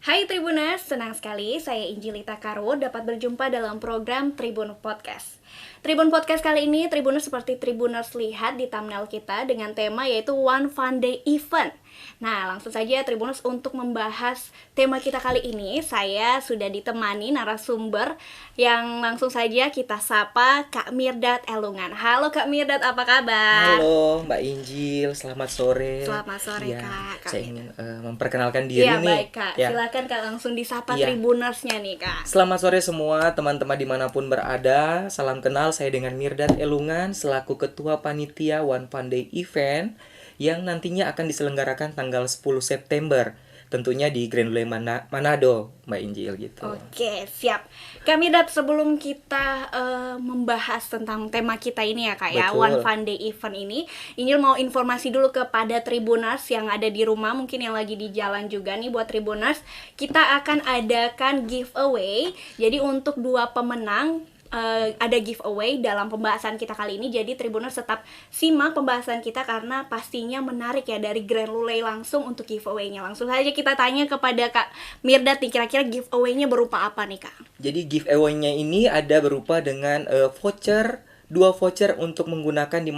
Hai Tribuners, senang sekali saya Injilita Karo dapat berjumpa dalam program Tribun Podcast. Tribun Podcast kali ini, Tribuners seperti Tribuners lihat di thumbnail kita dengan tema yaitu One Fun Day Event. Nah, langsung saja Tribuners untuk membahas tema kita kali ini, saya sudah ditemani narasumber yang langsung saja kita sapa Kak Mirdad Elungan. Halo Kak Mirdad, apa kabar? Halo Mbak Injil, selamat sore. Selamat sore Ya, Kak. saya ingin memperkenalkan diri Iya nih. baik Kak, Ya. silakan Kak langsung disapa Iya. Tribunersnya nih Kak. Selamat sore semua teman-teman dimanapun berada. Salam kenal, saya dengan Mirdad Elungan selaku Ketua Panitia One Fun Day Event yang nantinya akan diselenggarakan tanggal 10 September. Tentunya di Grand Lule Manado, Mbak Injil gitu. Oke, siap. Kak Mirdad, sebelum kita membahas tentang tema kita ini ya Kak ya, Betul. One Fun Day Event ini, Injil mau informasi dulu kepada Tribuners yang ada di rumah, mungkin yang lagi di jalan juga nih buat Tribuners. Kita akan adakan giveaway. Jadi untuk 2 pemenang ada giveaway dalam pembahasan kita kali ini. Jadi Tribuners tetap simak pembahasan kita karena pastinya menarik ya, dari Grand Lule langsung untuk giveaway-nya. Langsung saja kita tanya kepada Kak Mirdad nih, kira-kira giveaway-nya berupa apa nih Kak? Jadi giveaway-nya ini ada berupa dengan voucher, 2 voucher untuk menggunakan di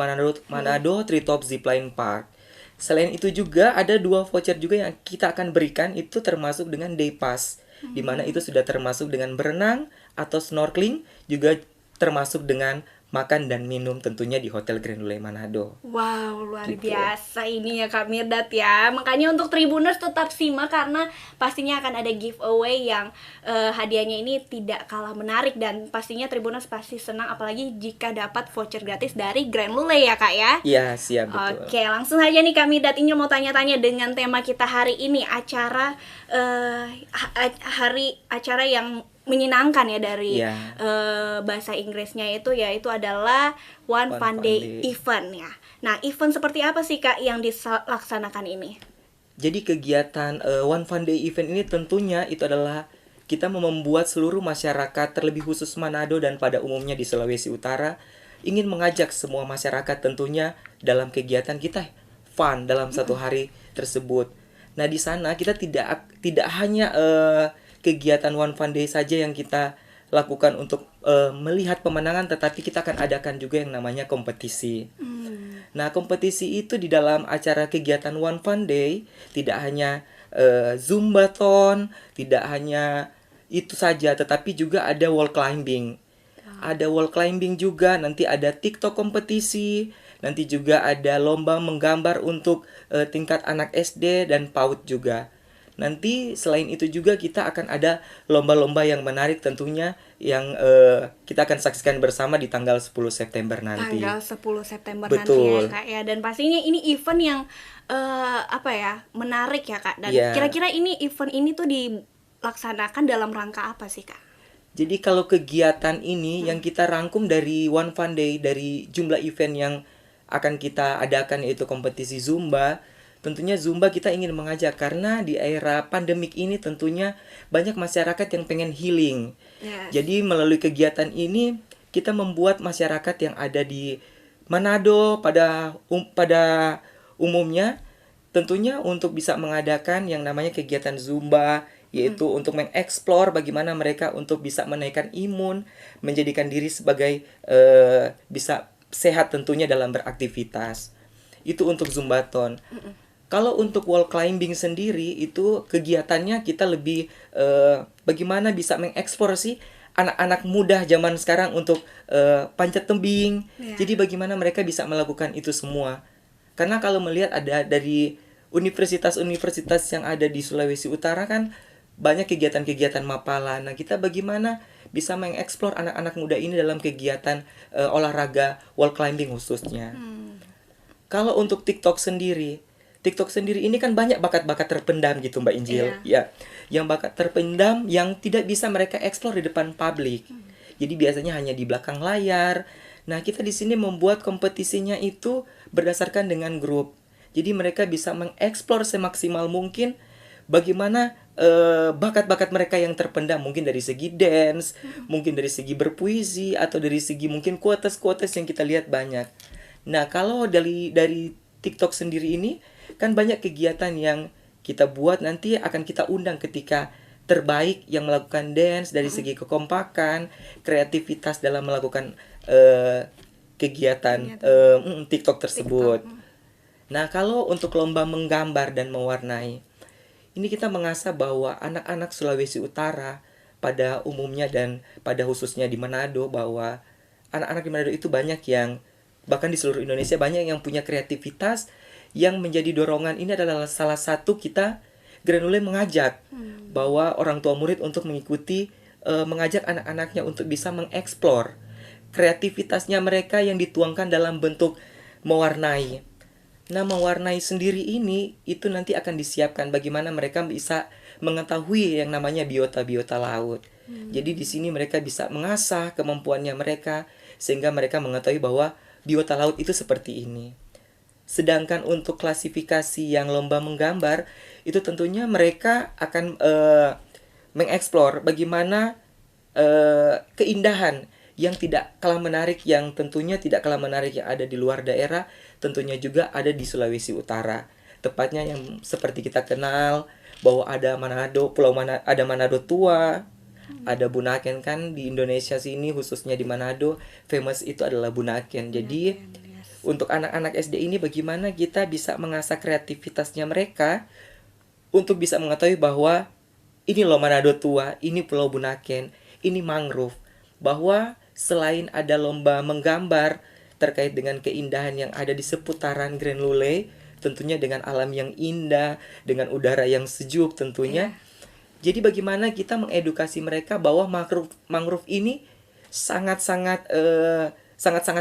Manado Treetop Zipline Park. Selain itu juga ada 2 voucher juga yang kita akan berikan, itu termasuk dengan day pass, di mana itu sudah termasuk dengan berenang atau snorkeling, juga termasuk dengan makan dan minum tentunya di Hotel Grand Lule Manado. Wow, luar Gitu. biasa ini ya Kak Mirdad ya. Makanya untuk Tribuners tetap simak karena pastinya akan ada giveaway yang hadiahnya ini tidak kalah menarik, dan pastinya Tribuners pasti senang apalagi jika dapat voucher gratis dari Grand Lule ya Kak ya. Iya, siap betul. Oke, langsung aja nih Kak Mirdad, ini mau tanya-tanya dengan tema kita hari ini, acara hari acara yang menyenangkan ya dari Iya. bahasa Inggrisnya yaitu adalah One Fun Day Event ya. Nah, event seperti apa sih Kak yang dilaksanakan ini? Jadi kegiatan One Fun Day Event ini tentunya itu adalah kita membuat seluruh masyarakat, terlebih khusus Manado dan pada umumnya di Sulawesi Utara, ingin mengajak semua masyarakat tentunya dalam kegiatan kita fun dalam satu hari tersebut. Nah, di sana kita tidak hanya kegiatan One Fun Day saja yang kita lakukan untuk melihat pemandangan, tetapi kita akan adakan juga yang namanya kompetisi. Nah, kompetisi itu di dalam acara kegiatan One Fun Day tidak hanya Zumbathon, tidak hanya itu saja, tetapi juga ada wall climbing. Ada wall climbing juga, nanti ada TikTok kompetisi, nanti juga ada lomba menggambar untuk tingkat anak SD dan PAUD juga. Nanti selain itu juga kita akan ada lomba-lomba yang menarik tentunya yang kita akan saksikan bersama di tanggal 10 September nanti. Tanggal 10 September nanti ya Betul. Kak ya. Dan pastinya ini event yang menarik ya Kak. Dan Iya. kira-kira ini event ini tuh dilaksanakan dalam rangka apa sih Kak? Jadi kalau kegiatan ini yang kita rangkum dari One Fun Day, dari jumlah event yang akan kita adakan yaitu kompetisi Zumba. Tentunya Zumba kita ingin mengajak karena di era pandemik ini tentunya banyak masyarakat yang pengen healing. Yes. Jadi melalui kegiatan ini kita membuat masyarakat yang ada di Manado pada umumnya tentunya untuk bisa mengadakan yang namanya kegiatan Zumba, yaitu untuk mengeksplor bagaimana mereka untuk bisa menaikkan imun, menjadikan diri sebagai bisa sehat tentunya dalam beraktivitas. Itu untuk Zumbathon. Kalau untuk wall climbing sendiri itu kegiatannya kita lebih bagaimana bisa mengeksplor sih anak-anak muda zaman sekarang untuk panjat tebing. Yeah. Jadi bagaimana mereka bisa melakukan itu semua. Karena kalau melihat ada dari universitas-universitas yang ada di Sulawesi Utara kan banyak kegiatan-kegiatan mapala. Nah, kita bagaimana bisa mengeksplor anak-anak muda ini dalam kegiatan olahraga wall climbing khususnya. Kalau untuk TikTok sendiri ini kan banyak bakat-bakat terpendam gitu Mbak Injil. Ya, yang bakat terpendam yang tidak bisa mereka eksplor di depan publik. Jadi biasanya hanya di belakang layar. Nah, kita di sini membuat kompetisinya itu berdasarkan dengan grup. Jadi mereka bisa mengeksplor semaksimal mungkin bagaimana bakat-bakat mereka yang terpendam, mungkin dari segi dance, mungkin dari segi berpuisi, atau dari segi mungkin quotes-quotes yang kita lihat banyak. Nah, kalau dari TikTok sendiri ini kan banyak kegiatan yang kita buat, nanti akan kita undang ketika terbaik yang melakukan dance dari segi kekompakan, kreativitas dalam melakukan kegiatan TikTok tersebut. Nah, kalau untuk lomba menggambar dan mewarnai, ini kita mengasah bahwa anak-anak Sulawesi Utara pada umumnya dan pada khususnya di Manado, bahwa anak-anak di Manado itu banyak yang, bahkan di seluruh Indonesia banyak yang punya kreativitas. Yang menjadi dorongan ini adalah salah satu kita Granule mengajak bahwa orang tua murid untuk mengikuti, mengajak anak-anaknya untuk bisa mengeksplor kreativitasnya mereka yang dituangkan dalam bentuk mewarnai. Nah, mewarnai sendiri ini itu nanti akan disiapkan bagaimana mereka bisa mengetahui yang namanya biota-biota laut. Jadi di sini mereka bisa mengasah kemampuannya mereka sehingga mereka mengetahui bahwa biota laut itu seperti ini. Sedangkan untuk klasifikasi yang lomba menggambar, itu tentunya mereka akan mengeksplor bagaimana keindahan yang tidak kalah menarik, yang tentunya tidak kalah menarik yang ada di luar daerah, tentunya juga ada di Sulawesi Utara. Tepatnya yang seperti kita kenal bahwa ada Manado, ada Manado Tua, ada Bunaken kan di Indonesia sini, khususnya di Manado, famous itu adalah Bunaken. Jadi untuk anak-anak SD ini bagaimana kita bisa mengasah kreativitasnya mereka untuk bisa mengetahui bahwa ini loh Manado Tua, ini Pulau Bunaken, ini mangrove. Bahwa selain ada lomba menggambar terkait dengan keindahan yang ada di seputaran Granule, tentunya dengan alam yang indah, dengan udara yang sejuk tentunya. Jadi bagaimana kita mengedukasi mereka bahwa mangrove ini sangat-sangat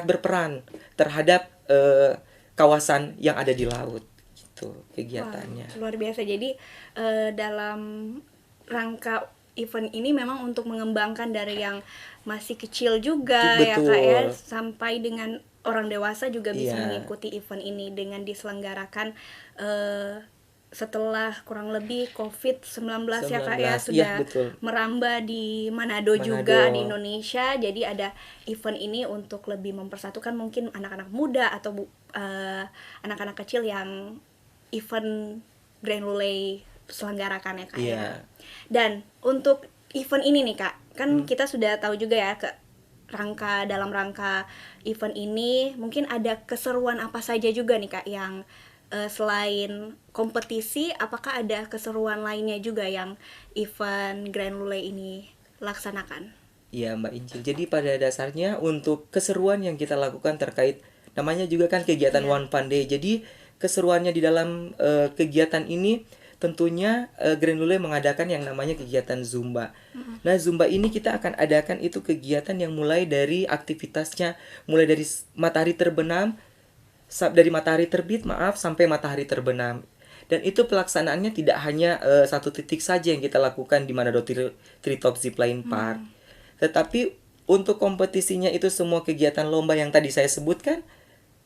berperan terhadap kawasan yang ada di laut, gitu kegiatannya. Wah, luar biasa. Jadi dalam rangka event ini memang untuk mengembangkan dari yang masih kecil juga, ya Kak ya, sampai dengan orang dewasa juga bisa mengikuti event ini dengan diselenggarakan setelah kurang lebih COVID-19 ya Kak ya, sudah merambah di Manado juga di Indonesia. Jadi ada event ini untuk lebih mempersatukan mungkin anak-anak muda atau anak-anak kecil yang event Granule selenggarakan ya Kak ya. Dan untuk event ini nih Kak, kan kita sudah tahu juga ya dalam rangka event ini mungkin ada keseruan apa saja juga nih Kak yang selain kompetisi, apakah ada keseruan lainnya juga yang event Granule ini laksanakan? Iya Mbak Injil, jadi pada dasarnya untuk keseruan yang kita lakukan terkait, namanya juga kan kegiatan One Fun Day. Jadi keseruannya di dalam kegiatan ini tentunya Granule mengadakan yang namanya kegiatan Zumba. Nah, Zumba ini kita akan adakan itu kegiatan yang mulai dari aktivitasnya, mulai dari matahari terbit sampai matahari terbenam. Dan itu pelaksanaannya tidak hanya satu titik saja yang kita lakukan di Manado Treetop Zipline Park. Tetapi untuk kompetisinya itu semua kegiatan lomba yang tadi saya sebutkan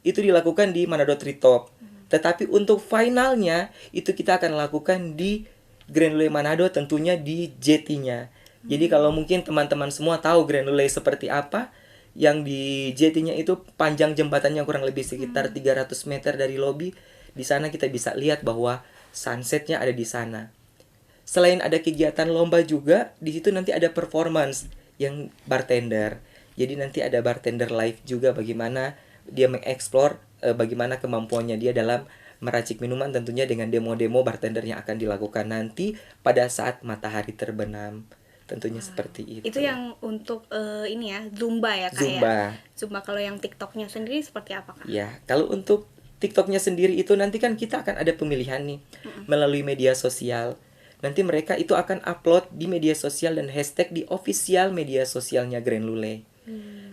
itu dilakukan di Manado Treetop. Tetapi untuk finalnya itu kita akan lakukan di Granule Manado, tentunya di jetty-nya. Jadi kalau mungkin teman-teman semua tahu Granule seperti apa, yang di jetty-nya itu panjang jembatannya kurang lebih sekitar 300 meter dari lobi. Di sana kita bisa lihat bahwa sunsetnya ada di sana. Selain ada kegiatan lomba juga, di situ nanti ada performance yang bartender. Jadi nanti ada bartender live juga, bagaimana dia mengeksplor bagaimana kemampuannya dia dalam meracik minuman, tentunya dengan demo-demo bartender yang akan dilakukan nanti pada saat matahari terbenam. Tentunya seperti itu. Itu yang untuk ini ya, Zumba ya Kak ya? Zumba. Kalau yang TikToknya sendiri seperti apa Kak? Ya, kalau untuk TikToknya sendiri itu nanti kan kita akan ada pemilihan nih melalui media sosial. Nanti mereka itu akan upload di media sosial dan hashtag di official media sosialnya Granule.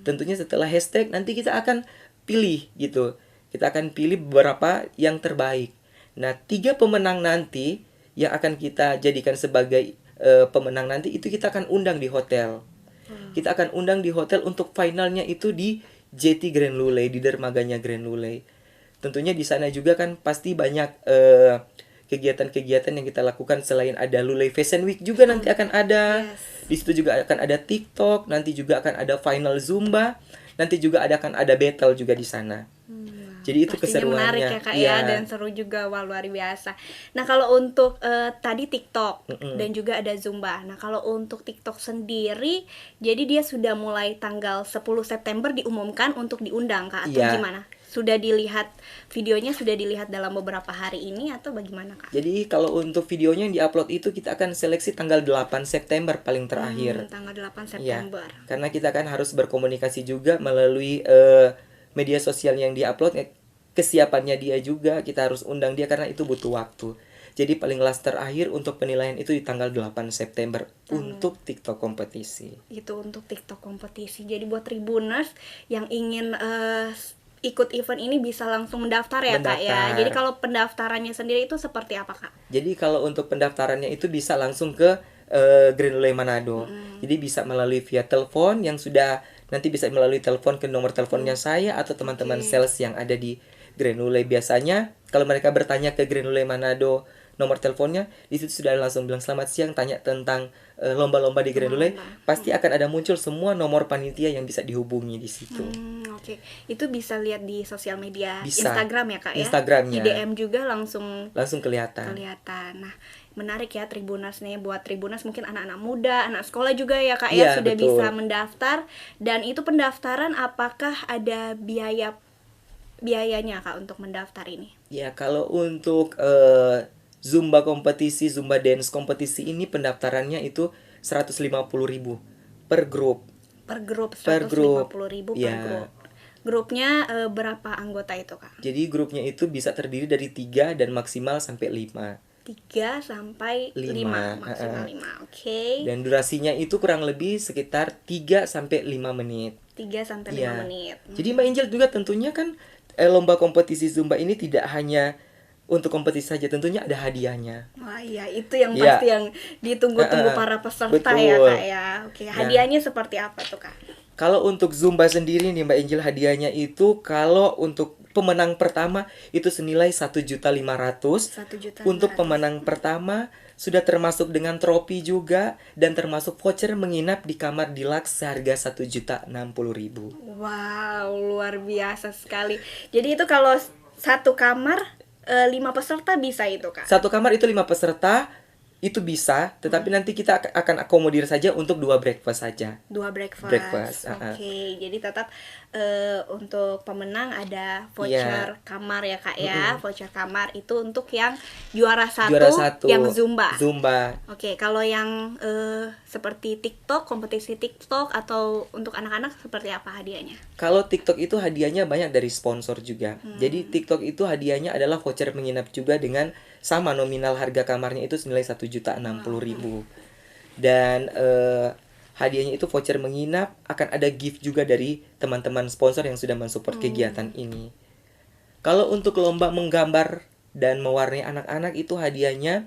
Tentunya setelah hashtag nanti kita akan pilih gitu. Kita akan pilih beberapa yang terbaik. Nah, 3 pemenang nanti yang akan kita jadikan sebagai pemenang nanti itu kita akan undang di hotel. Kita akan undang di hotel untuk finalnya itu di Jetty Granule, di dermaganya Granule. Tentunya di sana juga kan pasti banyak kegiatan-kegiatan yang kita lakukan. Selain ada Lule Fashion Week juga nanti akan ada. Di situ juga akan ada TikTok, nanti juga akan ada final Zumba, nanti juga akan ada battle juga di sana. Jadi itu Pastinya menarik keseruannya. ya Kak Iya. ya, dan seru juga, wah luar biasa. Nah kalau untuk tadi TikTok dan juga ada Zumba. Nah kalau untuk TikTok sendiri, jadi dia sudah mulai tanggal 10 September diumumkan untuk diundang Kak, atau Iya. gimana? Sudah dilihat videonya, sudah dilihat dalam beberapa hari ini atau bagaimana Kak? Jadi kalau untuk videonya yang diupload itu kita akan seleksi tanggal 8 September paling terakhir. Tanggal 8 Iya. September. Karena kita kan harus berkomunikasi juga melalui media sosial yang diupload. Kesiapannya dia juga kita harus undang dia karena itu butuh waktu. Jadi paling last terakhir untuk penilaian itu di tanggal 8 September untuk TikTok kompetisi. Itu untuk TikTok kompetisi. Jadi buat Tribuners yang ingin ikut event ini bisa langsung mendaftar ya Kak ya. Mendaftar. Jadi kalau pendaftarannya sendiri itu seperti apa Kak? Jadi kalau untuk pendaftarannya itu bisa langsung ke Grenule Manado. Jadi bisa melalui via telepon yang sudah nanti bisa melalui telepon ke nomor teleponnya saya atau teman-teman sales yang ada di Grenule. Biasanya kalau mereka bertanya ke Grenule Manado nomor teleponnya, di situ sudah langsung bilang selamat siang, tanya tentang lomba-lomba di Grenule, pasti akan ada muncul semua nomor panitia yang bisa dihubungi di situ. Oke. Itu bisa lihat di sosial media Bisa. Instagram ya Kak ya. Instagramnya. Di DM juga langsung kelihatan. Nah, menarik ya Tribuners nih, buat Tribuners mungkin anak-anak muda, anak sekolah juga ya Kak Iya, ya sudah betul. bisa mendaftar. Dan itu pendaftaran apakah ada biayanya Kak untuk mendaftar ini? Ya, kalau untuk Zumba kompetisi, Zumba dance kompetisi ini pendaftarannya itu 150.000 per grup. Per grup Per 150.000 per ya. grup. Grupnya berapa anggota itu Kak? Jadi grupnya itu bisa terdiri dari 3 dan maksimal sampai 5. 3 sampai 5, maksimal 5. Oke. Dan durasinya itu kurang lebih sekitar 3 sampai 5 menit. 3 sampai 5 Iya. menit. Jadi Mbak Angel juga tentunya kan lomba kompetisi Zumba ini tidak hanya untuk kompetisi saja, tentunya ada hadiahnya. Wah iya, itu yang Iya. pasti yang ditunggu-tunggu para peserta betul. ya Kak ya. Oke, hadiahnya seperti apa tuh Kak? Kalau untuk Zumba sendiri nih Mbak Angel, hadiahnya itu kalau untuk pemenang pertama itu senilai 1.500.000. 1.500.000. Untuk pemenang pertama sudah termasuk dengan trofi juga dan termasuk voucher menginap di kamar deluxe seharga 1.060.000. Wow, luar biasa sekali. Jadi itu kalau satu kamar 5 peserta bisa itu Kak? Satu kamar itu 5 peserta itu bisa, tetapi nanti kita akan akomodir saja untuk 2 breakfast saja. 2 breakfast. Breakfast, Oke, jadi tetap untuk pemenang ada voucher kamar ya Kak ya. Voucher kamar itu untuk yang juara satu, yang Zumba. Zumba. Oke, kalau yang seperti TikTok, kompetisi TikTok atau untuk anak-anak seperti apa hadiahnya? Kalau TikTok itu hadiahnya banyak dari sponsor juga. Jadi TikTok itu hadiahnya adalah voucher menginap juga dengan sama nominal harga kamarnya itu senilai 1.060.000. Dan hadiahnya itu voucher menginap, akan ada gift juga dari teman-teman sponsor yang sudah mensupport kegiatan ini. Kalau untuk lomba menggambar dan mewarnai anak-anak itu hadiahnya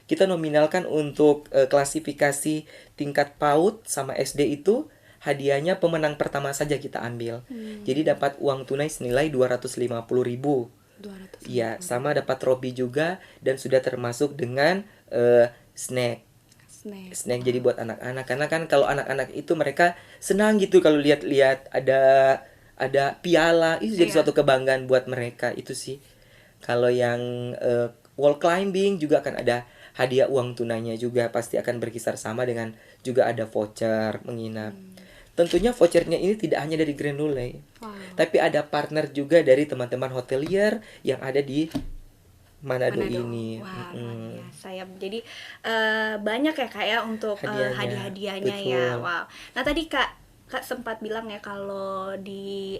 kita nominalkan untuk klasifikasi tingkat PAUD sama SD itu hadiahnya pemenang pertama saja kita ambil. Jadi dapat uang tunai senilai 250.000. 200. Iya, sama dapat trofi juga dan sudah termasuk dengan snack. Snack jadi buat anak-anak, karena kan kalau anak-anak itu mereka senang gitu kalau lihat-lihat ada piala, itu jadi suatu kebanggaan buat mereka itu sih. Kalau yang wall climbing juga akan ada hadiah uang tunainya juga, pasti akan berkisar sama dengan juga ada voucher menginap. Tentunya vouchernya ini tidak hanya dari Grenule, tapi ada partner juga dari teman-teman hotelier yang ada di Manado ini. Wah, luar biasa ya. Jadi banyak ya Kak ya untuk hadiah-hadiahnya ya. Wow. Nah tadi Kak sempat bilang ya kalau di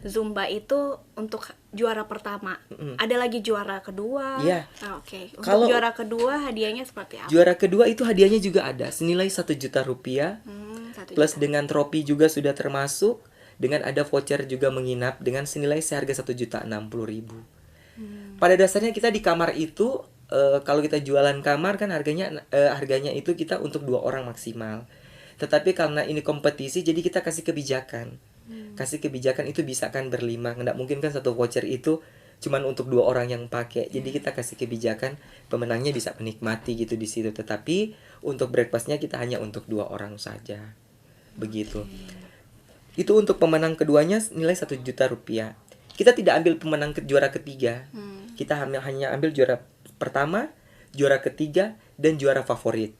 Zumba itu untuk juara pertama. Ada lagi juara kedua. Iya. Oke. Untuk juara kedua hadiahnya seperti apa? Juara kedua itu hadiahnya juga ada senilai 1 juta rupiah. 1 Plus juta. dengan trofi juga sudah termasuk, dengan ada voucher juga menginap dengan senilai seharga 1.060.000. Pada dasarnya kita di kamar itu kalau kita jualan kamar kan harganya itu kita untuk 2 orang maksimal. Tetapi karena ini kompetisi jadi kita kasih kebijakan. Kasih kebijakan itu bisa kan berlima. Nggak mungkin kan satu voucher itu cuman untuk 2 orang yang pakai. Jadi kita kasih kebijakan pemenangnya bisa menikmati gitu di situ. Tetapi untuk breakfastnya kita hanya untuk 2 orang saja. Begitu. Itu untuk pemenang keduanya nilai 1 juta rupiah. kita tidak ambil pemenang juara ketiga. Kita hanya ambil juara pertama, juara ketiga, dan juara favorit.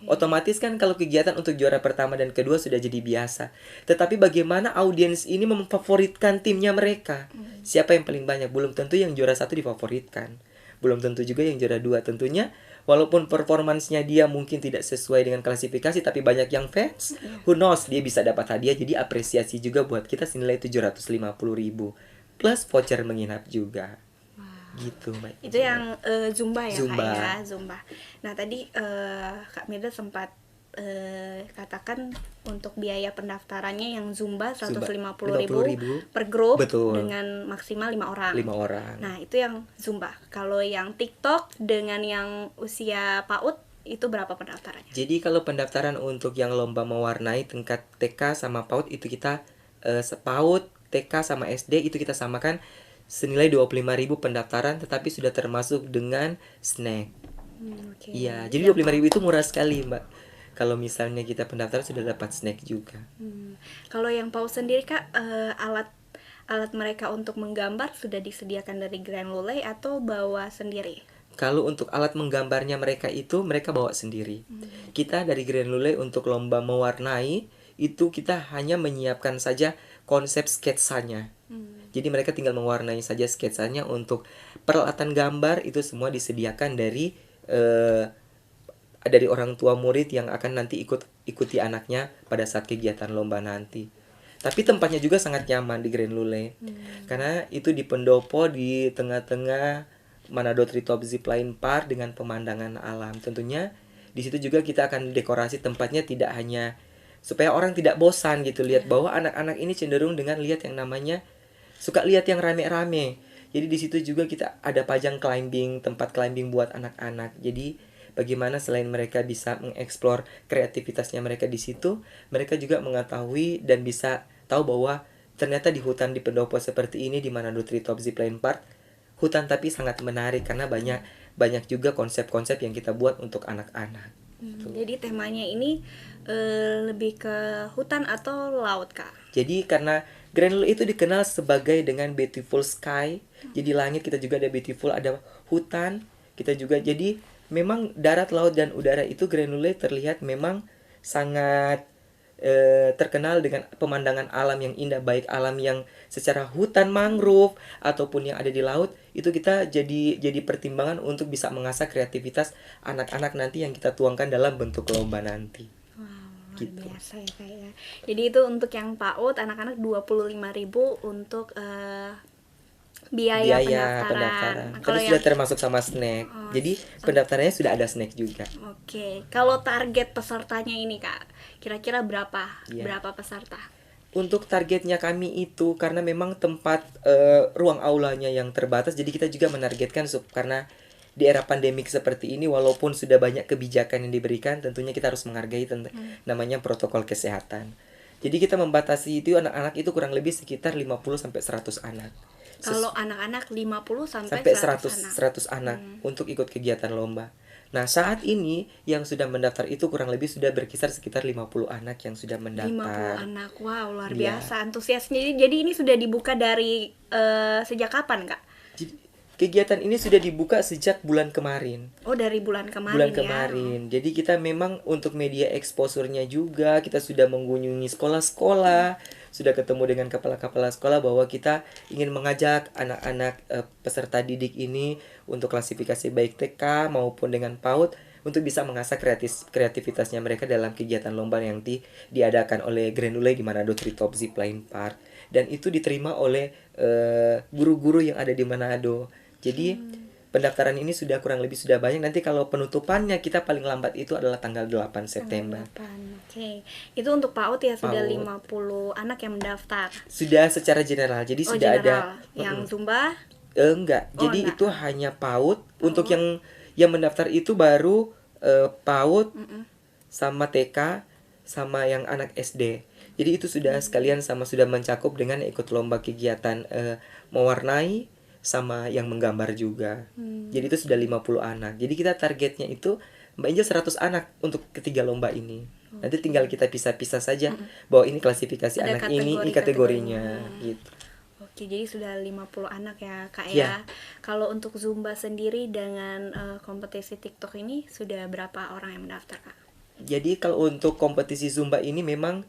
Otomatis kan kalau kegiatan untuk juara pertama dan kedua sudah jadi biasa. Tetapi bagaimana audiens ini memfavoritkan timnya mereka? Siapa yang paling banyak? Belum tentu yang juara satu difavoritkan. Belum tentu juga yang juara dua. Tentunya walaupun performansnya dia mungkin tidak sesuai dengan klasifikasi, tapi banyak yang fans, who knows, dia bisa dapat hadiah. Jadi apresiasi juga buat kita senilai 750.000 plus voucher menginap juga. Gitu, Mbak. Itu yang Zumba ya, Zumba. Kak ya, Zumba. Nah, tadi Kak Mirda sempat katakan untuk biaya pendaftarannya yang Zumba 150.000 per grup. Betul. Dengan maksimal 5 orang. 5 orang. Nah, itu yang Zumba. Kalau yang TikTok dengan yang usia PAUD itu berapa pendaftarannya? Jadi kalau pendaftaran untuk yang lomba mewarnai tingkat TK sama PAUD itu kita PAUD, TK sama SD itu kita samakan senilai 25.000 pendaftaran, tetapi sudah termasuk dengan snack. Okay. Iya, jadi 25.000 itu murah sekali, Mbak. Kalau misalnya kita pendaftaran sudah dapat snack juga. Kalau yang PAUD sendiri, Kak, alat mereka untuk menggambar sudah disediakan dari Grand Lule atau bawa sendiri? Kalau untuk alat menggambarnya mereka itu mereka bawa sendiri. Kita dari Grand Lule untuk lomba mewarnai itu kita hanya menyiapkan saja konsep sketsanya. Jadi mereka tinggal mewarnai saja sketsanya. Untuk peralatan gambar itu semua disediakan dari orang tua murid yang akan nanti ikuti anaknya pada saat kegiatan lomba nanti. Tapi tempatnya juga sangat nyaman di Grand Lule. Karena itu di pendopo di tengah-tengah Manado Treetop Zipline Park dengan pemandangan alam. Tentunya di situ juga kita akan dekorasi tempatnya tidak hanya supaya orang tidak bosan gitu lihat bahwa anak-anak ini cenderung dengan lihat yang namanya suka lihat yang rame-rame. Jadi di situ juga kita ada pajang climbing, tempat climbing buat anak-anak. Jadi bagaimana selain mereka bisa mengeksplor kreativitasnya mereka di situ, mereka juga mengetahui dan bisa tahu bahwa ternyata di hutan di pendopo seperti ini di Manado Treetop Zipline Park, hutan tapi sangat menarik karena banyak juga konsep-konsep yang kita buat untuk anak-anak. Jadi temanya ini lebih ke hutan atau laut, Kak? Jadi karena Grand Lule itu dikenal sebagai dengan beautiful sky. Jadi langit kita juga ada beautiful, ada hutan kita juga. Jadi memang darat, laut, dan udara itu Grand Lule terlihat memang sangat terkenal dengan pemandangan alam yang indah. Baik alam yang secara hutan mangrove ataupun yang ada di laut. Itu kita jadi pertimbangan untuk bisa mengasah kreativitas anak-anak nanti yang kita tuangkan dalam bentuk lomba nanti. Gitu. Biasa ya, kayaknya. Jadi itu untuk yang PAUD anak-anak 25.000 untuk biaya pendaftaran. Nah, tadi sudah termasuk sama snack. Jadi pendaftarannya sudah ada snack juga. Oke. Kalau target pesertanya ini, Kak, kira-kira berapa? Berapa peserta? Untuk targetnya kami itu karena memang tempat ruang aulanya yang terbatas, jadi kita juga menargetkan karena di era pandemik seperti ini walaupun sudah banyak kebijakan yang diberikan, tentunya kita harus menghargai namanya protokol kesehatan. Jadi kita membatasi itu anak-anak itu kurang lebih sekitar 50 sampai 100 anak. Kalau anak-anak 50 sampai 100 anak untuk ikut kegiatan lomba. Nah, saat ini yang sudah mendaftar itu kurang lebih sudah berkisar sekitar 50 anak yang sudah mendaftar. 50 anak, wow, luar biasa antusiasnya. Jadi ini sudah dibuka dari sejak kapan, Kak? Kegiatan ini sudah dibuka sejak bulan kemarin. Oh, dari bulan kemarin. Bulan kemarin. Jadi kita memang untuk media exposure-nya juga kita sudah mengunjungi sekolah-sekolah, sudah ketemu dengan kepala-kepala sekolah bahwa kita ingin mengajak anak-anak peserta didik ini untuk klasifikasi baik TK maupun dengan PAUD untuk bisa mengasah kreativitasnya mereka dalam kegiatan lomba yang diadakan oleh Grand Lule di Manado Treetop Zipline Park. Dan itu diterima oleh guru-guru yang ada di Manado. Jadi pendaftaran ini sudah kurang lebih sudah banyak. Nanti kalau penutupannya kita paling lambat itu adalah tanggal 8 September. Oke. Itu untuk PAUD ya sudah 50 anak yang mendaftar. Sudah secara general. Jadi sudah general. ada yang Zumba? Enggak. Jadi itu hanya PAUD. Untuk yang mendaftar itu baru PAUD sama TK sama yang anak SD. Jadi itu sudah sekalian sudah mencakup dengan ikut lomba kegiatan mewarnai sama yang menggambar juga. Jadi itu sudah 50 anak. Jadi kita targetnya itu Mbak Angel 100 anak untuk ketiga lomba ini. Nanti tinggal kita pisah-pisah saja bahwa ini klasifikasi anak ini kategorinya gitu. Oke, jadi sudah 50 anak ya Kak Ya. ya. Kalau untuk Zumba sendiri dengan kompetisi TikTok ini sudah berapa orang yang mendaftar Kak? Jadi kalau untuk kompetisi Zumba ini memang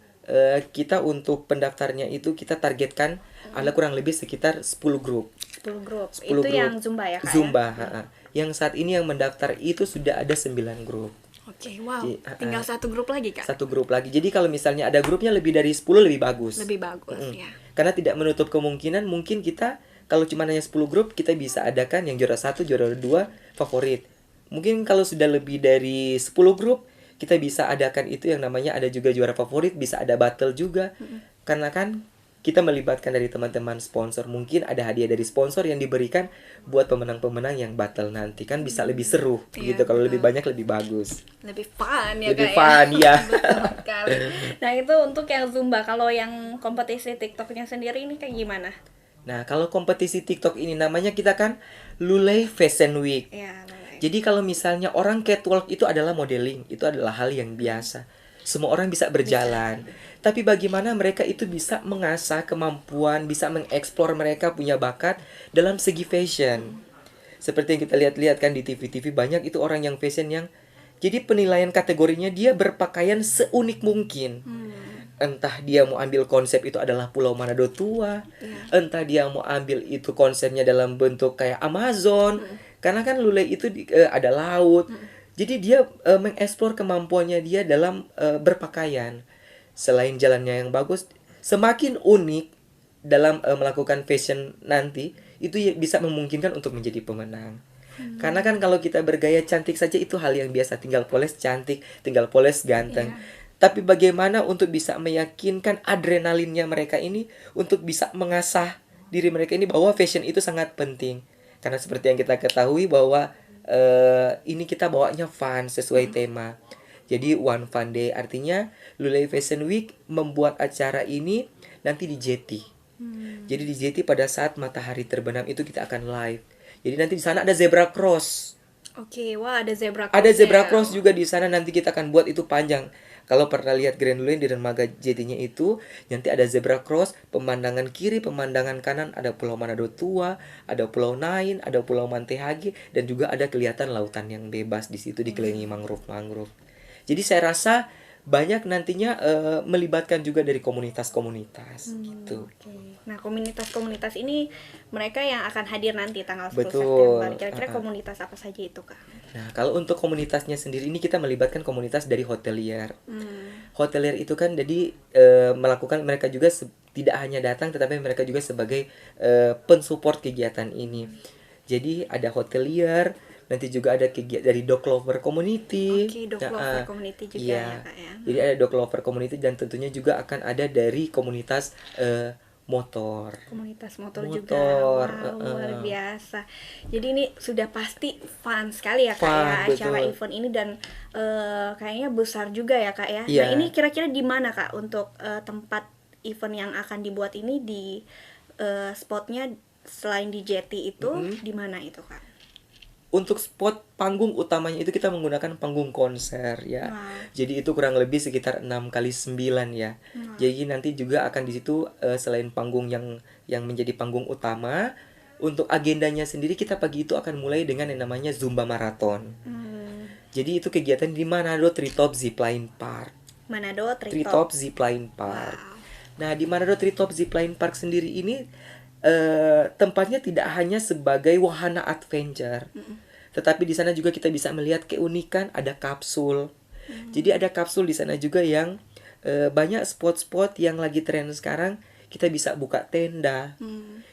kita untuk pendaftarnya itu kita targetkan ada kurang lebih sekitar 10 grup. 10 grup. 10 Itu grup yang Zumba ya Kak Zumba, ya? ha-ha. Yang saat ini yang mendaftar itu sudah ada 9 grup. Oke, wow. Jadi, Tinggal satu grup lagi Kak? Satu grup lagi. Jadi kalau misalnya ada grupnya lebih dari 10 lebih bagus. Lebih bagus ya. Karena tidak menutup kemungkinan mungkin kita kalau cuma hanya 10 grup kita bisa adakan yang juara 1, juara 2 favorit. Mungkin kalau sudah lebih dari 10 grup kita bisa adakan itu yang namanya ada juga juara favorit, bisa ada battle juga. Karena kan kita melibatkan dari teman-teman sponsor, mungkin ada hadiah dari sponsor yang diberikan buat pemenang-pemenang yang battle nanti kan bisa lebih seru Iya, gitu. Kalau betul. lebih banyak lebih bagus. Lebih fun ya Lebih Kak fun, ya? ya. Betul sekali. Nah itu untuk yang Zumba. Kalau yang kompetisi TikToknya sendiri ini kayak gimana? Nah, kalau kompetisi TikTok ini namanya kita kan Lulei Fashion Week. Ya, boleh. Jadi kalau misalnya orang catwalk itu adalah modeling, itu adalah hal yang biasa. Semua orang bisa berjalan. Tapi bagaimana mereka itu bisa mengasah kemampuan, bisa mengeksplor mereka punya bakat dalam segi fashion. Seperti yang kita lihat-lihat kan di TV-TV banyak itu orang yang fashion yang jadi penilaian kategorinya dia berpakaian seunik mungkin. Entah dia mau ambil konsep itu adalah Pulau Manado tua, entah dia mau ambil itu konsepnya dalam bentuk kayak Amazon, karena kan Lule itu ada laut. Jadi dia mengeksplor kemampuannya dia dalam berpakaian. Selain jalannya yang bagus, semakin unik dalam melakukan fashion nanti, itu bisa memungkinkan untuk menjadi pemenang. Karena kan kalau kita bergaya cantik saja itu hal yang biasa, tinggal poles cantik, tinggal poles ganteng. Tapi bagaimana untuk bisa meyakinkan adrenalinnya mereka ini untuk bisa mengasah diri mereka ini bahwa fashion itu sangat penting. Karena seperti yang kita ketahui bahwa ini kita bawanya fun sesuai tema. Jadi One Fun Day artinya Lulei Fashion Week membuat acara ini nanti di Jeti. Jadi di Jeti pada saat matahari terbenam itu kita akan live. Jadi nanti di sana ada zebra cross. Oke, wah ada zebra cross. Ada zebra cross juga di sana, nanti kita akan buat itu panjang. Kalau pernah lihat Grand Lane di dermaga jetinya itu, nanti ada zebra cross, pemandangan kiri, pemandangan kanan ada Pulau Manado tua, ada Pulau Nain, ada Pulau Mantehage, dan juga ada kelihatan lautan yang bebas di situ dikelilingi mangrove-mangrove. Jadi saya rasa banyak nantinya melibatkan juga dari komunitas-komunitas gitu. Oke. Nah, komunitas-komunitas ini mereka yang akan hadir nanti tanggal 10 Betul. September. Kira-kira komunitas apa saja itu, Kak? Nah, kalau untuk komunitasnya sendiri ini kita melibatkan komunitas dari hotelier. Hotelier itu kan jadi melakukan mereka juga tidak hanya datang tetapi mereka juga sebagai pensupport kegiatan ini. Jadi ada hotelier, nanti juga ada kegiatan dari dog lover community. Oke, dog lover community juga iya. ya, Kak ya. Jadi ada dog lover community dan tentunya juga akan ada dari komunitas motor. Komunitas motor juga. Motor, Wow, luar biasa. Jadi ini sudah pasti fun sekali ya, Kak Fun, ya, acara betul. event ini dan kayaknya besar juga ya, Kak ya. Iya. Nah, ini kira-kira di mana, Kak, untuk tempat event yang akan dibuat ini di spotnya selain di Jetty itu di mana itu, Kak? Untuk spot panggung utamanya itu kita menggunakan panggung konser ya. Jadi itu kurang lebih sekitar 6x9 ya. Jadi nanti juga akan di situ selain panggung yang menjadi panggung utama, untuk agendanya sendiri kita pagi itu akan mulai dengan yang namanya Zumba Marathon. Jadi itu kegiatan di Manado Treetop Zipline Park. Manado Treetop Zipline Park. Nah, di Manado Treetop Zipline Park sendiri ini tempatnya tidak hanya sebagai wahana adventure, tetapi di sana juga kita bisa melihat keunikan ada kapsul. Jadi ada kapsul di sana juga yang banyak spot-spot yang lagi tren sekarang. Kita bisa buka tenda,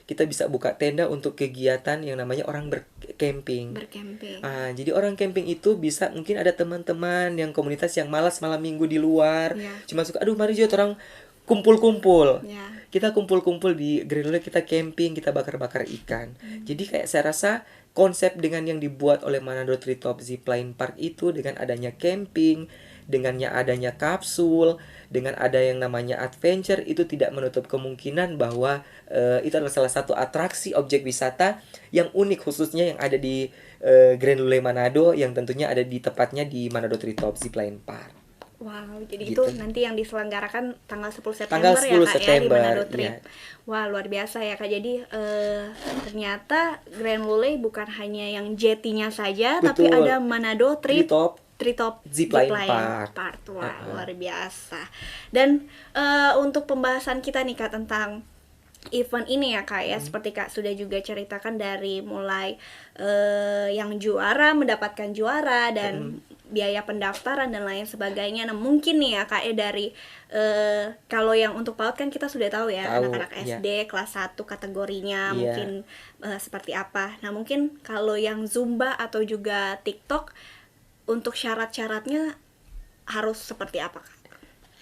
kita bisa buka tenda untuk kegiatan yang namanya orang bercamping. Bercamping. Jadi orang camping itu bisa mungkin ada teman-teman yang komunitas yang malas malam minggu di luar, cuma suka aduh mari yuk orang kumpul-kumpul. Kita kumpul-kumpul di Greenland, kita camping, kita bakar-bakar ikan. Jadi kayak saya rasa konsep dengan yang dibuat oleh Manado Treetop Zipline Park itu dengan adanya camping, dengannya adanya kapsul, dengan ada yang namanya adventure itu tidak menutup kemungkinan bahwa itu adalah salah satu atraksi objek wisata yang unik khususnya yang ada di Grand Lule Manado yang tentunya ada di tepatnya di Manado Treetop Zipline Park. Wow, jadi itu gitu. nanti yang diselenggarakan tanggal 10 Tanggal September 10 ya Kak ya di September, Manado Trip. ya. Wah, luar biasa ya Kak. Jadi ternyata Grand Lule bukan hanya yang jetty-nya saja, tapi Betul. ada Manado Trip Treetop Treetop Zipline Park. Wah, luar biasa. Dan untuk pembahasan kita nih Kak tentang event ini ya Kak ya, seperti Kak sudah juga ceritakan dari mulai yang juara mendapatkan juara dan biaya pendaftaran dan lain sebagainya. Nah mungkin nih ya Kak ya dari kalau yang untuk PAUD kan kita sudah tahu ya, Tahu, anak-anak iya. SD kelas 1 kategorinya Iya. mungkin seperti apa. Nah mungkin kalau yang Zumba atau juga TikTok untuk syarat-syaratnya harus seperti apa Kak?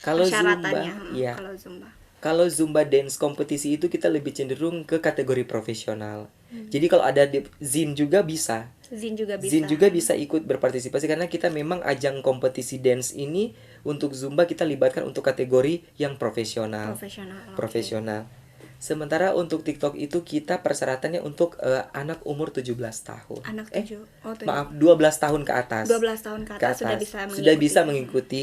Kalau Zumba, Persyaratannya, ya. kalau Zumba. Kalau Zumba dance kompetisi itu kita lebih cenderung ke kategori profesional. Jadi kalau ada di Zin juga bisa. Zin juga bisa. Zin juga bisa ikut berpartisipasi karena kita memang ajang kompetisi dance ini untuk Zumba kita libatkan untuk kategori yang profesional. Profesional. oke. Profesional. Sementara untuk TikTok itu kita persyaratannya untuk anak umur 17 tahun. Anak 7. Maaf, 12 tahun ke atas. 12 tahun ke atas sudah bisa mengikuti. Sudah bisa mengikuti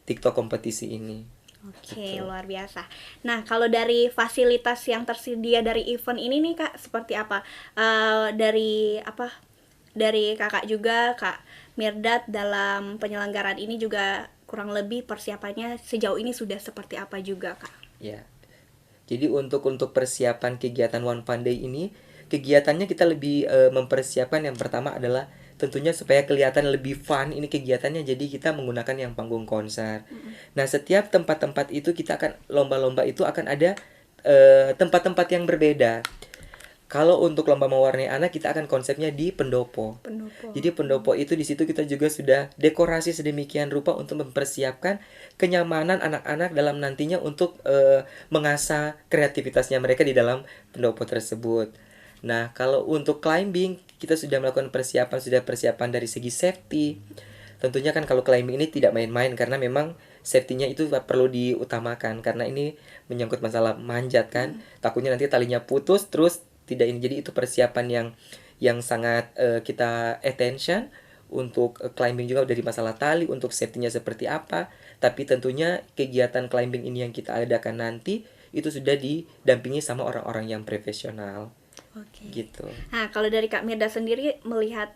TikTok kompetisi ini. Oke, luar biasa. Nah, kalau dari fasilitas yang tersedia dari event ini nih Kak, seperti apa? Dari Kakak juga, Kak Mirdad dalam penyelenggaraan ini juga kurang lebih persiapannya sejauh ini sudah seperti apa juga Kak? Ya. Jadi untuk persiapan kegiatan One Fun Day ini, kegiatannya kita lebih mempersiapkan yang pertama adalah tentunya supaya kelihatan lebih fun ini kegiatannya, jadi kita menggunakan yang panggung konser. Nah, setiap tempat-tempat itu kita akan lomba-lomba itu akan ada tempat-tempat yang berbeda. Kalau untuk lomba mewarnai anak kita akan konsepnya di pendopo. Jadi pendopo itu di situ kita juga sudah dekorasi sedemikian rupa untuk mempersiapkan kenyamanan anak-anak dalam nantinya untuk mengasah kreativitasnya mereka di dalam pendopo tersebut. Nah, kalau untuk climbing kita sudah melakukan persiapan dari segi safety. Tentunya kan kalau climbing ini tidak main-main karena memang safety-nya itu perlu diutamakan karena ini menyangkut masalah manjat kan. Takutnya nanti talinya putus terus tidak ini. Jadi itu persiapan yang sangat kita attention untuk climbing juga dari masalah tali, untuk safety-nya seperti apa. Tapi tentunya kegiatan climbing ini yang kita adakan nanti itu sudah didampingi sama orang-orang yang profesional. Oke. Gitu. Nah, kalau dari Kak Mirda sendiri melihat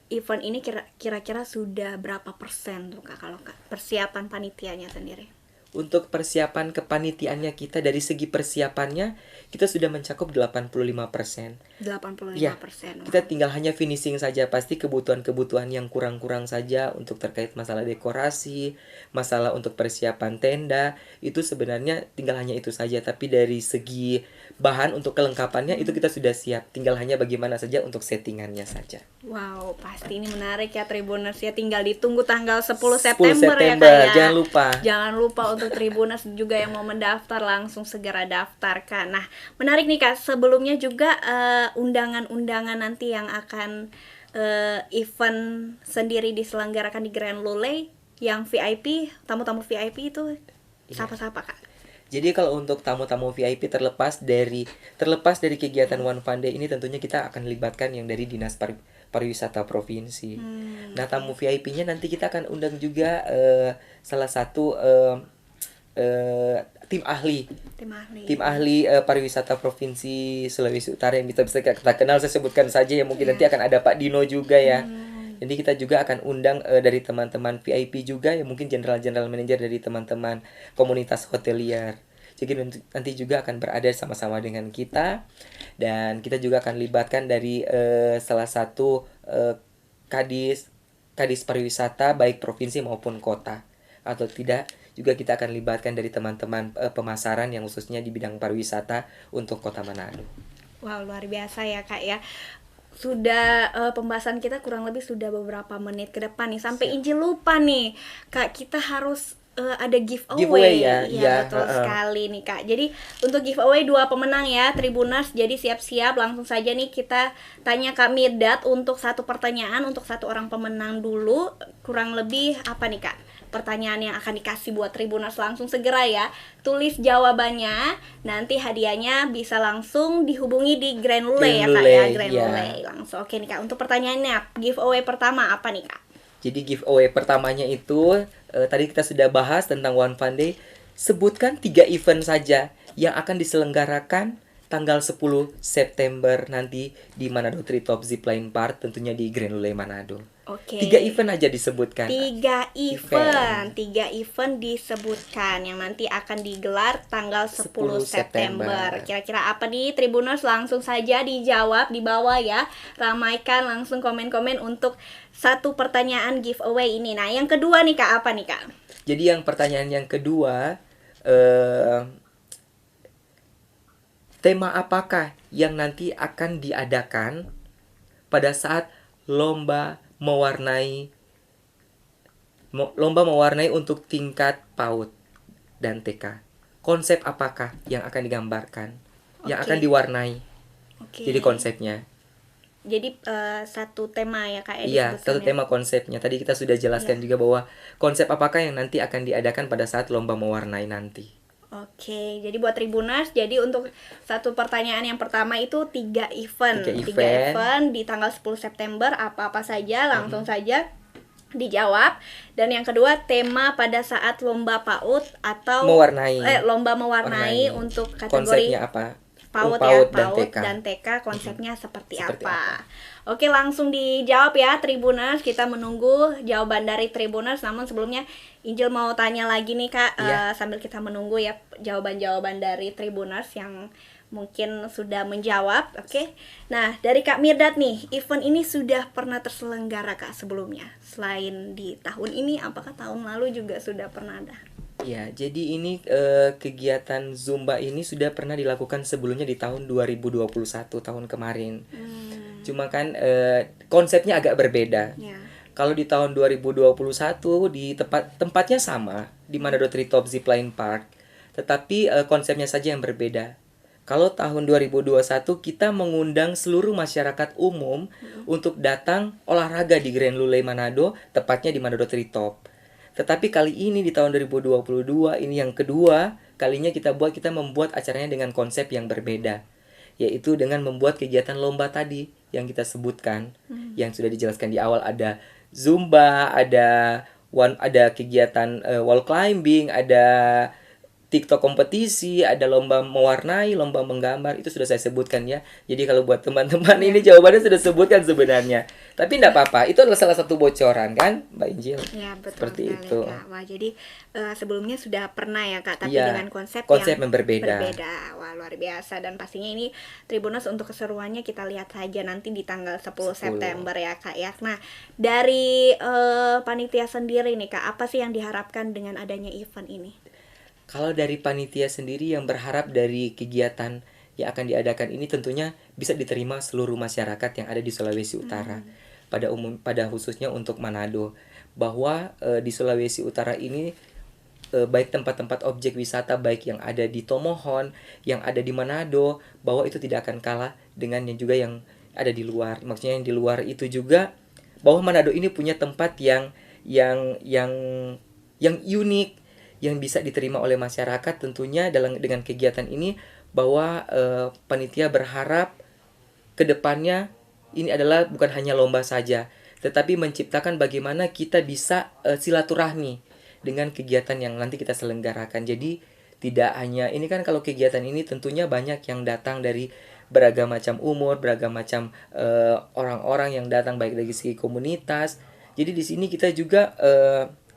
event ini kira-kira sudah berapa persen tuh Kak kalau Kak persiapan panitianya sendiri? Untuk persiapan kepanitiaannya kita dari segi persiapannya kita sudah mencakup 85%. 85%. Ya, kita tinggal hanya finishing saja. Pasti kebutuhan-kebutuhan yang kurang-kurang saja untuk terkait masalah dekorasi, masalah untuk persiapan tenda, itu sebenarnya tinggal hanya itu saja. Tapi dari segi bahan untuk kelengkapannya itu kita sudah siap. Tinggal hanya bagaimana saja untuk settingannya saja. Wow, pasti ini menarik ya Tribuners ya. Tinggal ditunggu tanggal 10 10 September ya September, Kak ya. jangan lupa. Jangan lupa untuk Tribuners juga yang mau mendaftar langsung segera daftarkan. Nah, menarik nih Kak, sebelumnya juga undangan-undangan nanti yang akan event sendiri diselenggarakan di Grand Lule yang VIP, tamu-tamu VIP itu siapa-siapa Kak? Jadi kalau untuk tamu-tamu VIP terlepas dari kegiatan One Fun Day ini tentunya kita akan libatkan yang dari Dinas Pariwisata Provinsi. Nah, tamu VIP-nya nanti kita akan undang juga salah satu tim ahli pariwisata Provinsi Sulawesi Utara yang bisa kita kenal, saya sebutkan saja ya, mungkin nanti akan ada Pak Dino juga ya. Jadi kita juga akan undang dari teman-teman VIP juga ya, mungkin general manager dari teman-teman komunitas hotelier. Jadi nanti juga akan berada sama-sama dengan kita, dan kita juga akan libatkan dari salah satu kadis pariwisata baik provinsi maupun kota, atau tidak juga kita akan libatkan dari teman-teman pemasaran yang khususnya di bidang pariwisata untuk Kota Manado. Wow, luar biasa ya Kak ya. Sudah pembahasan kita kurang lebih sudah beberapa menit ke depan nih. Sampai Inji lupa nih Kak, kita harus ada giveaway ya. Ya, betul sekali nih Kak. Jadi untuk giveaway 2 pemenang ya Tribuners. Jadi siap-siap langsung saja nih kita tanya Kak Mirdad untuk 1 pertanyaan untuk 1 orang pemenang dulu. Kurang lebih apa nih Kak pertanyaan yang akan dikasih buat Tribuners, langsung segera ya tulis jawabannya, nanti hadiahnya bisa langsung dihubungi di Grand Lule ya Kak ya, Grand Lule langsung. Oke nih Kak, untuk pertanyaannya giveaway pertama apa nih Kak? Jadi giveaway pertamanya itu tadi kita sudah bahas tentang One Fun Day. Sebutkan 3 event saja yang akan diselenggarakan tanggal 10 September nanti di Manado Treetop Zipline Park, tentunya di Grand Lule Manado. Oke. 3 event aja disebutkan. 3 event disebutkan yang nanti akan digelar tanggal 10 September. Kira-kira apa nih Tribuners? Langsung saja dijawab di bawah ya. Ramaikan langsung komen-komen untuk satu pertanyaan giveaway ini. Nah, yang kedua nih Kak, apa nih Kak? Jadi yang pertanyaan yang kedua, tema apakah yang nanti akan diadakan pada saat lomba mewarnai untuk tingkat PAUD dan TK? Konsep apakah yang akan digambarkan, yang akan diwarnai? Jadi konsepnya. Jadi satu tema ya Kak? Iya, satu tema konsepnya. Tadi kita sudah jelaskan juga bahwa konsep apakah yang nanti akan diadakan pada saat lomba mewarnai nanti. Oke, jadi buat Tribuners, jadi untuk satu pertanyaan yang pertama itu 3 event. 3 event di tanggal 10 September, apa-apa saja, langsung saja dijawab. Dan yang kedua, tema pada saat lomba PAUD atau lomba mewarnai untuk kategori konsepnya apa? PAUD dan TK konsepnya seperti apa? Oke, langsung dijawab ya Tribuners. Kita menunggu jawaban dari Tribuners. Namun sebelumnya Injil mau tanya lagi nih Kak, sambil kita menunggu ya jawaban-jawaban dari Tribuners yang mungkin sudah menjawab. Oke. Nah, dari Kak Mirdad nih, event ini sudah pernah terselenggara Kak sebelumnya? Selain di tahun ini, apakah tahun lalu juga sudah pernah ada? Ya, jadi ini kegiatan Zumba ini sudah pernah dilakukan sebelumnya di tahun 2021, tahun kemarin. Cuma kan konsepnya agak berbeda. Kalau di tahun 2021 di tempatnya sama, di Manado Treetop Zipline Park, tetapi konsepnya saja yang berbeda. Kalau tahun 2021 kita mengundang seluruh masyarakat umum untuk datang olahraga di Grand Lule Manado, tepatnya di Manado Treetop. Tetapi kali ini di tahun 2022 ini yang kedua kalinya kita membuat acaranya dengan konsep yang berbeda, yaitu dengan membuat kegiatan lomba tadi yang kita sebutkan, yang sudah dijelaskan di awal. Ada Zumba, ada kegiatan wall climbing, ada TikTok kompetisi, ada lomba mewarnai, lomba menggambar, itu sudah saya sebutkan ya. Jadi kalau buat teman-teman ini jawabannya sudah sebutkan sebenarnya. Tapi enggak apa-apa, itu adalah salah satu bocoran kan, Mbak Injil? Ya, betul seperti sekali, itu. Kak. Wah, jadi sebelumnya sudah pernah ya Kak, tapi Ya, dengan konsep yang berbeda. Wah, luar biasa. Dan pastinya ini Tribuners untuk keseruannya kita lihat saja nanti di tanggal 10 September ya Kak ya. Nah, dari panitia sendiri nih Kak, apa sih yang diharapkan dengan adanya event ini? Kalau dari panitia sendiri yang berharap dari kegiatan yang akan diadakan ini tentunya bisa diterima seluruh masyarakat yang ada di Sulawesi Utara. Pada khususnya untuk Manado, bahwa di Sulawesi Utara ini baik tempat-tempat objek wisata baik yang ada di Tomohon, yang ada di Manado, bahwa itu tidak akan kalah dengan yang juga yang ada di luar. Maksudnya yang di luar itu juga, bahwa Manado ini punya tempat yang unik, yang bisa diterima oleh masyarakat. Tentunya dengan kegiatan ini, bahwa panitia berharap kedepannya ini adalah bukan hanya lomba saja, tetapi menciptakan bagaimana kita bisa silaturahmi dengan kegiatan yang nanti kita selenggarakan. Jadi tidak hanya ini kan, kalau kegiatan ini tentunya banyak yang datang dari beragam macam umur, beragam macam orang-orang yang datang, baik dari segi komunitas. Jadi di sini kita juga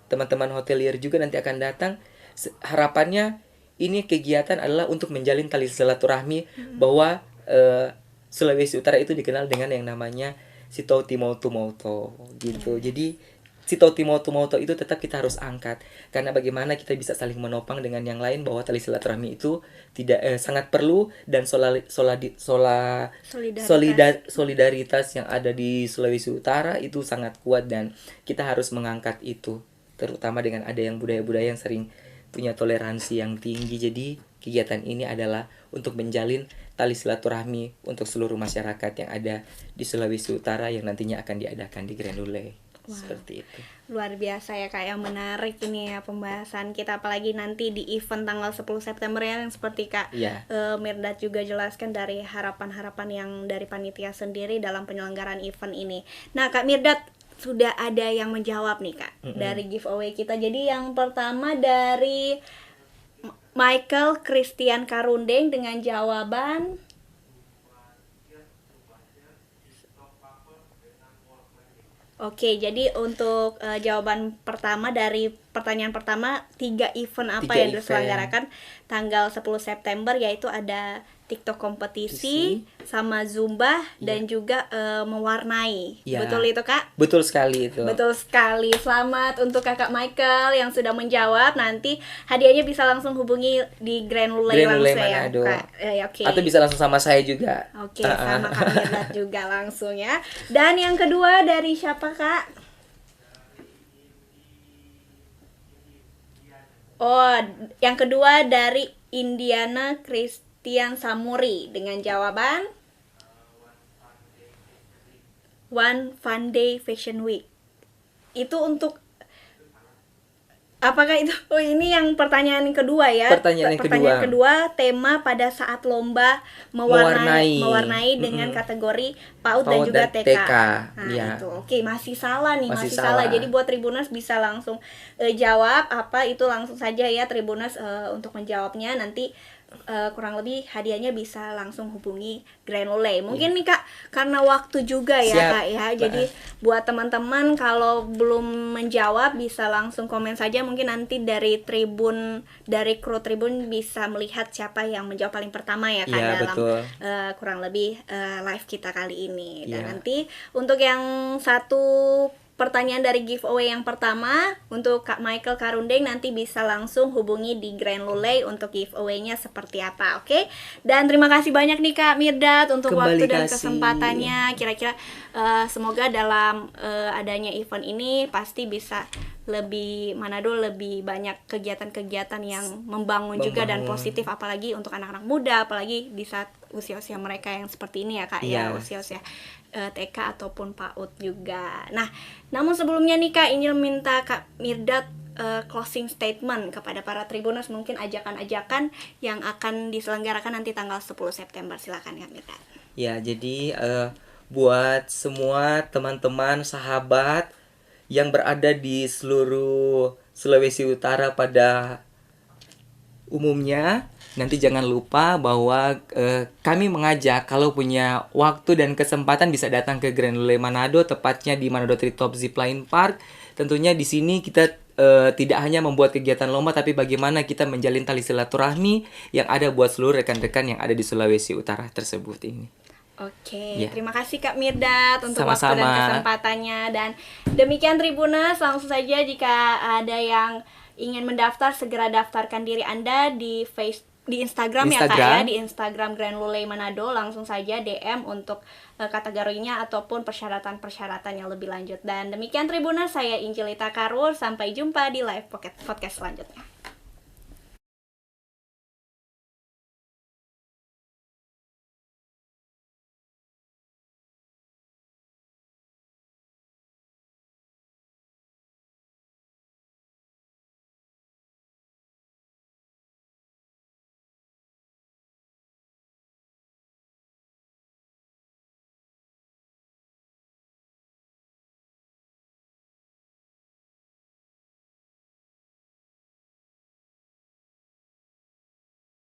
teman-teman hotelier juga nanti akan datang. Harapannya ini kegiatan adalah untuk menjalin tali silaturahmi, bahwa Sulawesi Utara itu dikenal dengan yang namanya Sitau Timautu Mauto gitu. Jadi Sitau Timautu Mauto itu tetap kita harus angkat, karena bagaimana kita bisa saling menopang dengan yang lain, bahwa tali silaturahmi itu tidak sangat perlu, dan solidaritas yang ada di Sulawesi Utara itu sangat kuat, dan kita harus mengangkat itu, terutama dengan ada yang budaya-budaya yang sering punya toleransi yang tinggi. Jadi kegiatan ini adalah untuk menjalin tali silaturahmi untuk seluruh masyarakat yang ada di Sulawesi Utara yang nantinya akan diadakan di Grand Lule. Seperti itu. Luar biasa ya Kak, yang menarik ini ya pembahasan kita, apalagi nanti di event tanggal 10 September yang seperti Kak Mirdad juga jelaskan dari harapan-harapan yang dari panitia sendiri dalam penyelenggaraan event ini. Nah Kak Mirdad, sudah ada yang menjawab nih Kak dari giveaway kita. Jadi yang pertama dari Michael Christian Karundeng dengan jawaban Oke, jadi untuk jawaban pertama dari pertanyaan pertama, 3 event apa 3 yang event. diselenggarakan tanggal 10 September, yaitu ada TikTok kompetisi, sama Zumba, dan juga mewarnai. Ya. Betul itu Kak? Betul sekali itu. Betul sekali. Selamat untuk Kakak Michael yang sudah menjawab. Nanti hadiahnya bisa langsung hubungi di Grand Lulay Grand Lulay langsung ya Manado. Kak. Oke. Atau bisa langsung sama saya juga. Oke, sama Kak Mirdat juga langsung ya. Dan yang kedua dari siapa Kak? Oh, yang kedua dari Indiana Christian Samuri dengan jawaban One Fun Day Fashion Week. Itu untuk apakah itu? Oh, ini yang pertanyaan kedua ya. Pertanyaan yang kedua, tema pada saat lomba mewarnai dengan kategori PAUD dan juga TK. Nah, ya. itu. Oke, masih salah nih, Masih masih salah. salah. Jadi buat Tribuners bisa langsung jawab apa itu, langsung saja ya Tribuners untuk menjawabnya. Nanti kurang lebih hadiahnya bisa langsung hubungi Grand Lulay. Mungkin nih Kak, karena waktu juga ya Siap. Kak ya. Jadi buat teman-teman kalau belum menjawab bisa langsung komen saja. Mungkin nanti dari kru Tribun bisa melihat siapa yang menjawab paling pertama ya Kak, Iya, dalam betul. kurang lebih live kita kali ini. Dan Iya. nanti untuk yang satu pertanyaan dari giveaway yang pertama untuk Kak Michael Karundeng, nanti bisa langsung hubungi di Grand Lulay untuk giveaway-nya seperti apa, oke? Dan terima kasih banyak nih Kak Mirdat untuk Kembali waktu dan kasih. kesempatannya. Kira-kira semoga dalam adanya event ini pasti bisa Manado lebih banyak kegiatan-kegiatan yang membangun juga dan positif, apalagi untuk anak-anak muda, apalagi di saat usia-usia mereka yang seperti ini ya Kak ya, Iya. usia-usia TK ataupun PAUD juga. Nah, namun sebelumnya nih Kak, ingin minta Kak Mirdat closing statement kepada para Tribuners, mungkin ajakan-ajakan yang akan diselenggarakan nanti tanggal 10 September. Silakan Kak Mirdat. Ya, jadi buat semua teman-teman, sahabat yang berada di seluruh Sulawesi Utara pada umumnya, nanti jangan lupa bahwa kami mengajak kalau punya waktu dan kesempatan bisa datang ke Grand Lulay Manado, tepatnya di Manado Treetop Zipline Park. Tentunya di sini kita tidak hanya membuat kegiatan lomba, tapi bagaimana kita menjalin tali silaturahmi yang ada buat seluruh rekan-rekan yang ada di Sulawesi Utara tersebut ini. Oke, Ya. terima kasih Kak Mirdat untuk waktu dan Sama-sama. kesempatannya. Dan demikian Tribuners, langsung saja jika ada yang ingin mendaftar, segera daftarkan diri Anda di Instagram ya Kak ya, di Instagram Grand Lulay Manado. Langsung saja DM untuk kategorinya ataupun persyaratan-persyaratan yang lebih lanjut. Dan demikian Tribuners, saya Injilita Karur, sampai jumpa di live podcast selanjutnya.